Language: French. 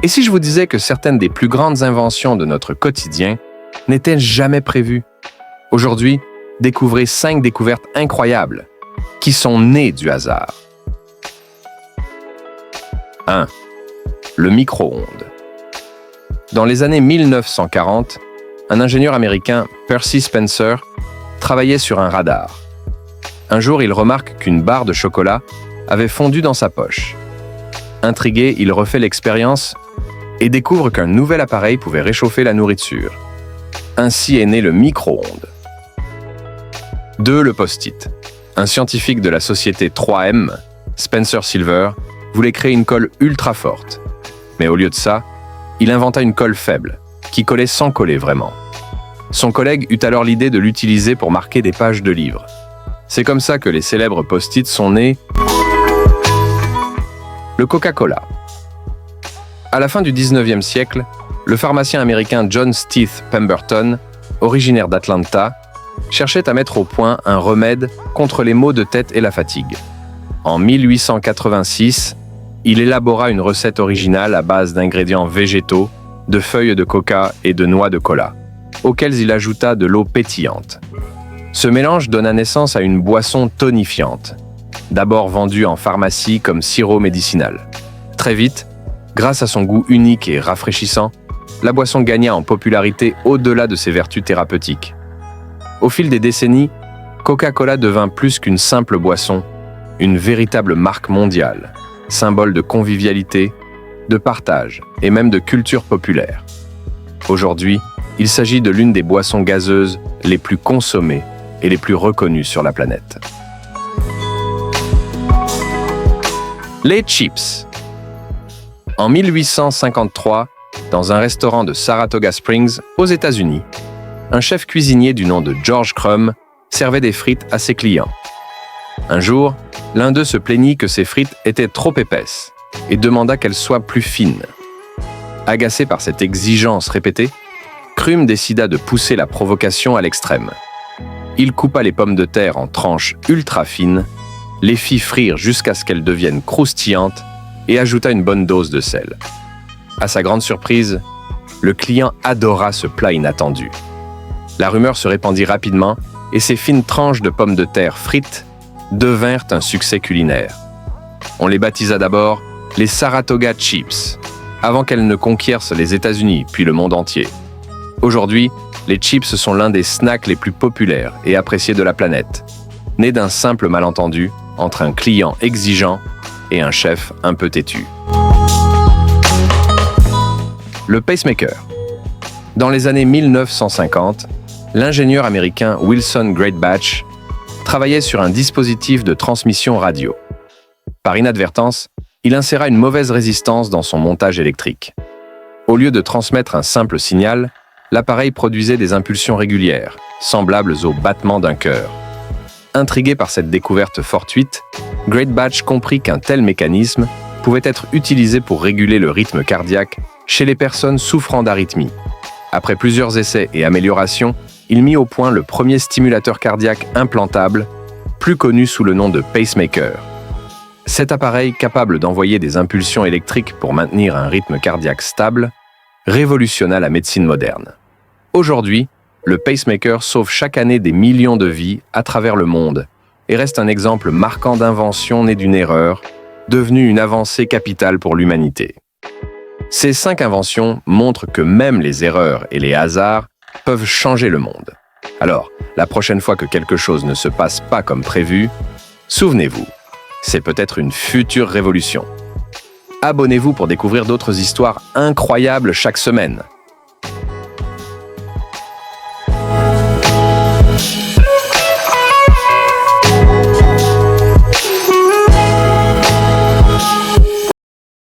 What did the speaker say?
Et si je vous disais que certaines des plus grandes inventions de notre quotidien n'étaient jamais prévues? Aujourd'hui, découvrez 5 découvertes incroyables qui sont nées du hasard. 1. Le micro-ondes. Dans les années 1940, un ingénieur américain, Percy Spencer, travaillait sur un radar. Un jour, il remarque qu'une barre de chocolat avait fondu dans sa poche. Intrigué, il refait l'expérience et découvre qu'un nouvel appareil pouvait réchauffer la nourriture. Ainsi est né le micro-ondes. 2. Le post-it. Un scientifique de la société 3M, Spencer Silver, voulait créer une colle ultra forte. Mais au lieu de ça, il inventa une colle faible, qui collait sans coller vraiment. Son collègue eut alors l'idée de l'utiliser pour marquer des pages de livres. C'est comme ça que les célèbres post-it sont nés. Le Coca-Cola. À la fin du 19e siècle, le pharmacien américain John Stith Pemberton, originaire d'Atlanta, cherchait à mettre au point un remède contre les maux de tête et la fatigue. En 1886, il élabora une recette originale à base d'ingrédients végétaux, de feuilles de coca et de noix de cola, auxquels il ajouta de l'eau pétillante. Ce mélange donna naissance à une boisson tonifiante, d'abord vendue en pharmacie comme sirop médicinal. Très vite, grâce à son goût unique et rafraîchissant, la boisson gagna en popularité au-delà de ses vertus thérapeutiques. Au fil des décennies, Coca-Cola devint plus qu'une simple boisson, une véritable marque mondiale, symbole de convivialité, de partage et même de culture populaire. Aujourd'hui, il s'agit de l'une des boissons gazeuses les plus consommées et les plus reconnues sur la planète. Les chips. En 1853, dans un restaurant de Saratoga Springs, aux États-Unis, un chef cuisinier du nom de George Crumb servait des frites à ses clients. Un jour, l'un d'eux se plaignit que ses frites étaient trop épaisses et demanda qu'elles soient plus fines. Agacé par cette exigence répétée, Crumb décida de pousser la provocation à l'extrême. Il coupa les pommes de terre en tranches ultra fines, les fit frire jusqu'à ce qu'elles deviennent croustillantes et ajouta une bonne dose de sel. À sa grande surprise, le client adora ce plat inattendu. La rumeur se répandit rapidement et ces fines tranches de pommes de terre frites devinrent un succès culinaire. On les baptisa d'abord les Saratoga Chips, avant qu'elles ne conquièrent les États-Unis puis le monde entier. Aujourd'hui, les chips sont l'un des snacks les plus populaires et appréciés de la planète, né d'un simple malentendu entre un client exigeant et un chef un peu têtu. Le pacemaker. Dans les années 1950, l'ingénieur américain Wilson Greatbatch travaillait sur un dispositif de transmission radio. Par inadvertance, il inséra une mauvaise résistance dans son montage électrique. Au lieu de transmettre un simple signal, l'appareil produisait des impulsions régulières, semblables au battement d'un cœur. Intrigué par cette découverte fortuite, Greatbatch comprit qu'un tel mécanisme pouvait être utilisé pour réguler le rythme cardiaque chez les personnes souffrant d'arythmie. Après plusieurs essais et améliorations, il mit au point le premier stimulateur cardiaque implantable, plus connu sous le nom de pacemaker. Cet appareil, capable d'envoyer des impulsions électriques pour maintenir un rythme cardiaque stable, révolutionna la médecine moderne. Aujourd'hui, le pacemaker sauve chaque année des millions de vies à travers le monde et reste un exemple marquant d'invention née d'une erreur, devenue une avancée capitale pour l'humanité. Ces 5 inventions montrent que même les erreurs et les hasards peuvent changer le monde. Alors, la prochaine fois que quelque chose ne se passe pas comme prévu, souvenez-vous, c'est peut-être une future révolution. Abonnez-vous pour découvrir d'autres histoires incroyables chaque semaine.